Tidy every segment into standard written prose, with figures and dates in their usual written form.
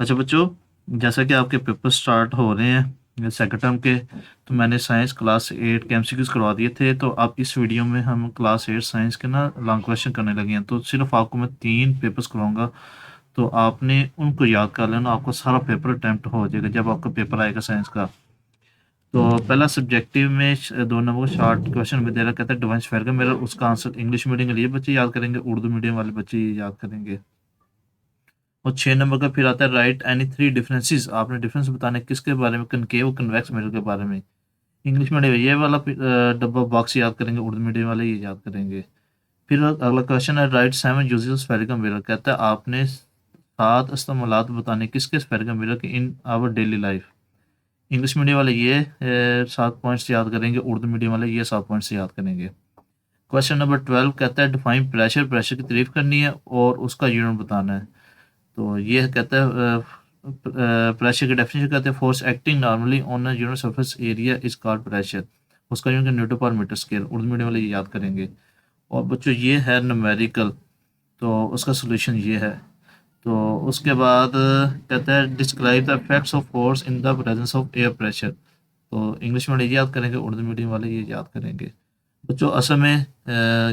अच्छा बच्चों, जैसा कि आपके पेपर स्टार्ट हो रहे हैं सेकंड टर्म के, तो मैंने साइंस क्लास 8 के एमसीक्यूज करवा दिए थे। तो आप इस वीडियो में हम क्लास 8 साइंस के ना लॉन्ग क्वेश्चन करने लगे हैं। तो सिर्फ आपको मैं 3 पेपर्स करवाऊंगा, तो आपने उनको याद कर लेना। आपका सारा पेपर अटैम्प्ट हो जाएगा जब आपका पेपर आएगा साइंस का। तो पहला सब्जेक्टिव में 2 नंबर का शॉर्ट क्वेश्चन में दे रहा, कहता है डिवाइन स्फीयर का मिरर। उसका आंसर इंग्लिश मीडियम के लिए बच्चे याद करेंगे, उर्दू मीडियम वाले बच्चे ये याद करेंगे। और 6 नंबर का फिर आता है राइट एनी 3 डिफरेंसेस। आपने डिफरेंस बताना है किसके बारे में, कनकेव कन्वेक्स मिरर के बारे में। इंग्लिश मीडियम ये वाला डब्बा बॉक्स याद करेंगे, उर्दू मीडियम वाले ये याद करेंगे। फिर अगला क्वेश्चन है राइट 7 यूजेस स्फेरिकल मिरर। कहता है आपने 7 इस्तेमालात बताने किसके स्फेरिकल मिरर के in our daily life. English medium वाले ये 7 पॉइंट्स याद करेंगे, उर्दू मीडियम वाले ये 7 पॉइंट्स याद करेंगे। क्वेश्चन नंबर 12 कहता है डिफाइन प्रेशर। प्रेशर की तारीफ करनी है और उसका यूनिट बताना है। तो ये कहता है प्रेशर की डेफिनेशन कहते हैं force acting normally on a unit surface area is called pressure. उसका यूनिट न्यूटन पर मीटर स्क्वायर, उर्दू मीडियम वाले ये याद करेंगे। और बच्चों ये है न्यूमेरिकल, तो उसका सोल्यूशन ये है। तो उसके बाद कहता है describe the effects of force in the presence of air pressure. तो इंग्लिश में ये याद करेंगे, उर्दू मीडियम वाले ये याद करेंगे। बच्चों असल में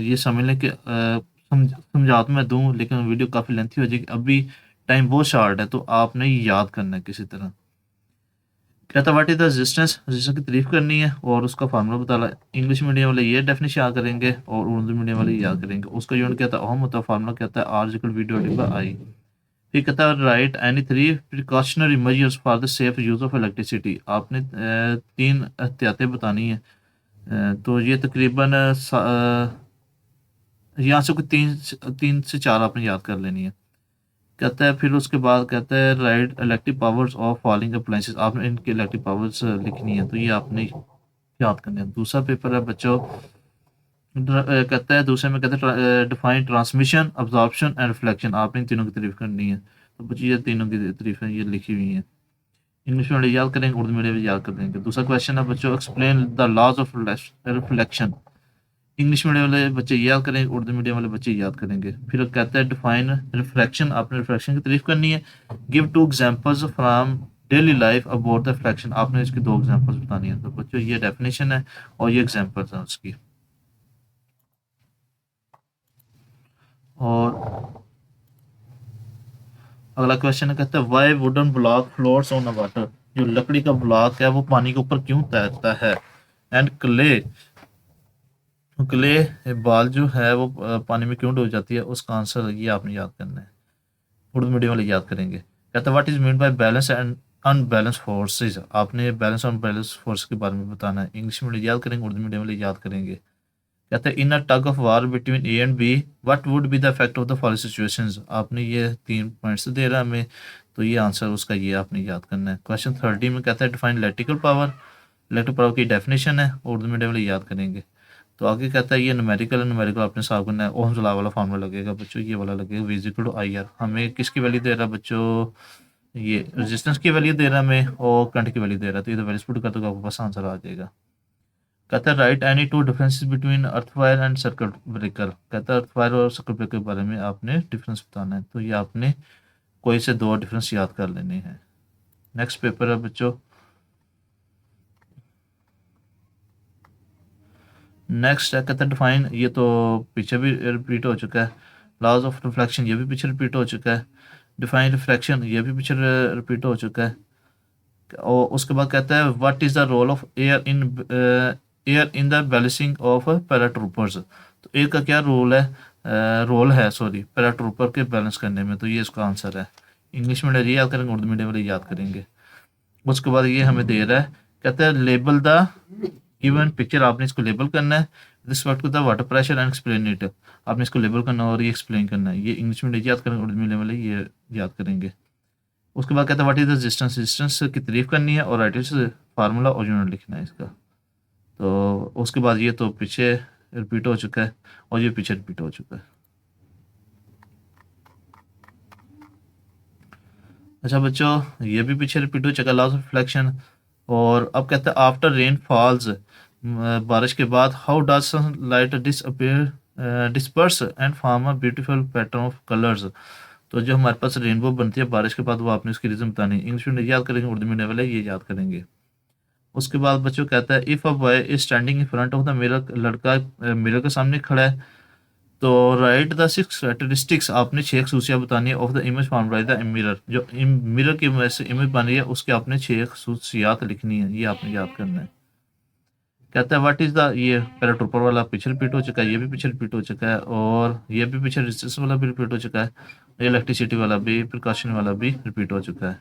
ये समझ लें कि समझा तो मैं दूं, लेकिन वीडियो काफ़ी लेंथी हो जाएगी। अभी टाइम बहुत शार्ट है, तो आपने ये याद करना है किसी तरह। कहता what is the resistance. Resistance की तारीफ करनी है और उसका फार्मूला बताना है। इंग्लिश मीडियम वाले ये डेफिनेशन याद करेंगे और उर्दू मीडियम वाले ये याद करेंगे। उसका यूनिट कहता है ओहम होता है, फार्मूला कहता है R equal V divided by I. फिर कहता है right any 3 precautionary measures for the safe use of electricity. आपने 3 एहतियातें बतानी है। तो ये तकरीबन यहाँ से कोई 3 से 4 आपने याद कर लेनी है। कहता है फिर उसके बाद कहता है right electric powers of falling appliances. आपने इनकी इलेक्ट्रिक पावर्स लिखनी है, तो ये आपने याद करनी है। दूसरा पेपर है बच्चों, कहता है दूसरे में कहता है define transmission absorption and reflection. आपने इन तीनों की तारीफ करनी है। तो बच्चों ये तीनों की तारीफ है, ये लिखी हुई है। इंग्लिश में याद करेंगे, उर्दू में भी याद कर देंगे। दूसरा क्वेश्चन है बच्चों explain the laws of reflection. English medium वाले बच्चे याद करेंगे, उर्दू मीडियम वाले बच्चे याद करेंगे। फिर कहता है डिफाइन रिफ्रैक्शन। आपने रिफ्रैक्शन की तारीफ करनी है। Give 2 examples from daily life about the refraction. आपने इसकी 2 एग्जांपल्स बतानी है। तो बच्चों ये डेफिनेशन है और ये एग्जांपल्स हैं उसकी। और अगला क्वेश्चन है, कहता है why wooden block floats on water. जो लकड़ी का ब्लॉक है वो पानी के ऊपर क्यों तैरता है। एंड क्ले, क्ले बाल जो है वो पानी में क्यों डूब जाती है। उसका आंसर ये आपने याद करना है, उर्दू मीडियम वाले याद करेंगे। कहता है what is mean by balance and unbalance forces. आपने बैलेंस और अनबैलेंस फोर्स के बारे में बताना है। इंग्लिश मीडियम याद करेंगे, उर्दू मीडियम वाले याद करेंगे। कहता है in a tug of war between A and B what would be the effect of the following situations. आपने ये 3 पॉइंट्स दे रहा है हमें, तो ये आंसर उसका ये आपने याद करना है। क्वेश्चन 30 में कहता है define electrical power. Electric power की डेफिनेशन है, उर्दू मीडियम वाले याद करेंगे। तो आगे कहता है ये न्यूमेरिकल है, न्यूमेरिकल आपने सॉल्व करना है। ओहम्स लॉ वाला फार्मूला लगेगा बच्चों, ये वाला लगेगा v equal to I R. हमें किसकी वैल्यू दे रहा है बच्चों, ये रेजिस्टेंस की वैल्यू दे रहा है हमें और करंट की वैल्यू दे रहा है। तो ये वैल्यूज पुट कर दो, आपके पास आंसर आ जाएगा। कहता है right any 2 differences between earth wire and circuit breaker. कहता है अर्थ वायर और सर्किट ब्रेकर के बारे में आपने डिफरेंस बताना है। तो ये आपने कोई से 2 डिफरेंस याद कर लेने हैं। नेक्स्ट पेपर है बच्चों, नेक्स्ट है कहता है डिफाइन। ये तो पीछे भी रिपीट हो चुका है। लॉज ऑफ रिफ्लेक्शन ये भी पीछे रिपीट हो चुका है। डिफाइन रिफ्लेक्शन ये भी पीछे रिपीट हो चुका है। और उसके बाद कहता है what is the role of air in the balancing of paratroopers. तो एयर का क्या रोल है, रोल है सॉरी पैराट्रूपर के बैलेंस करने में। तो ये इसका आंसर है। इंग्लिश मीडियम ये याद करेंगे, उर्दू मीडियम वाले याद करेंगे। उसके बाद ये हमें दे रहा है, कहता है लेबल द गिवन पिक्चर। आपने इसको लेबल करना है respect to the water pressure and explain it. आपने इसको लेबल करना और ये एक्सप्लेन करना है। ये इंग्लिश में याद करेंगे, उर्दू मीडियम वाले ये याद करेंगे। उसके बाद कहता है what is the resistance. Resistance की तारीफ करनी है और राइट फार्मूला और यूनिट लिखना है इसका। तो उसके बाद ये तो पीछे रिपीट हो चुका है और ये पीछे रिपीट हो चुका है। अच्छा बच्चों, ये भी पीछे रिपीट हो चुका है लॉस ऑफ रिफ्लेक्शन। और अब कहता है आफ्टर रेन फॉल्स, बारिश के बाद how does sunlight disappear disperse and form a beautiful pattern of colours. तो जो हमारे पास रेनबो बनती है बारिश के बाद, वो आपने उसकी रीज़न बतानी है। इंग्लिश में याद करेंगे, उर्दू मीडियम वाले ये याद करेंगे। उसके बाद बच्चों कहता है if a boy is standing in front of the mirror, लड़का मिरर के सामने खड़ा है, तो राइट द सिक्स कैरेक्टरिस्टिक्स, आपने 6 खसूसियात बतानी है of the image form by the mirror, जो मिरर की वजह से इमेज बन रही है उसके आपने 6 खसूसियात लिखनी है, ये आपने याद करना है। कहता है व्हाट इज द, ये पैराट्रूपर वाला पीछे रिपीट हो चुका है, ये भी पीछे रिपीट हो चुका है, और ये भी पीछे रेजिस्टेंस वाला भी रिपीट हो चुका है, ये इलेक्ट्रिसिटी वाला भी, प्रिकॉशन वाला भी रिपीट हो चुका है,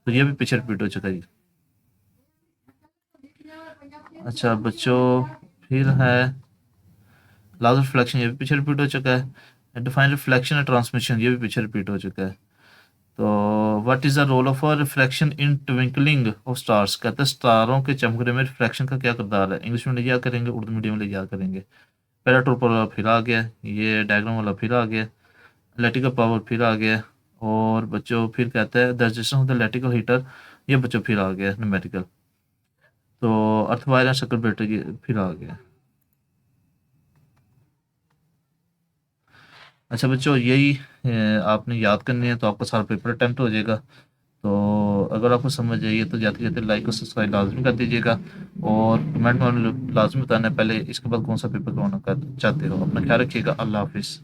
तो ये भी पीछे रिपीट हो चुका है। अच्छा बच्चों, फिर है लॉज ऑफ रिफ्लेक्शन, ये भी पीछे रिपीट हो चुका है। डिफाइन रिफ्लेक्शन एंड ट्रांसमिशन, ये भी पीछे रिपीट हो चुका है। तो what is the role of a reflection in twinkling of stars, कहते हैं स्टारों के चमकने में रिफ्लेक्शन का क्या किरदार है। इंग्लिश में याद करेंगे, उर्दू मीडियम में याद करेंगे। पैराट्रूपर वाला फिर आ गया, ये डायग्राम वाला फिर आ गया, इलेक्ट्रिकल पावर फिर आ गया, और बच्चों फिर कहते हैं the resistance of the electrical heater, ये बच्चों फिर आ गया न्यूमेरिकल। तो earth wire and circuit breaker ये फिर आ गया। अच्छा बच्चों, यही आपने याद करनी है, तो आपका सारा पेपर अटैम्प्ट हो जाएगा। तो अगर आपको समझ आइए तो जाते जाते लाइक और सब्सक्राइब लाजमी कर दीजिएगा, और कमेंट में लाजमी बताना है पहले इसके बाद कौन सा पेपर करवाना चाहते हो। अपना ख्याल रखिएगा। अल्लाह हाफिज़।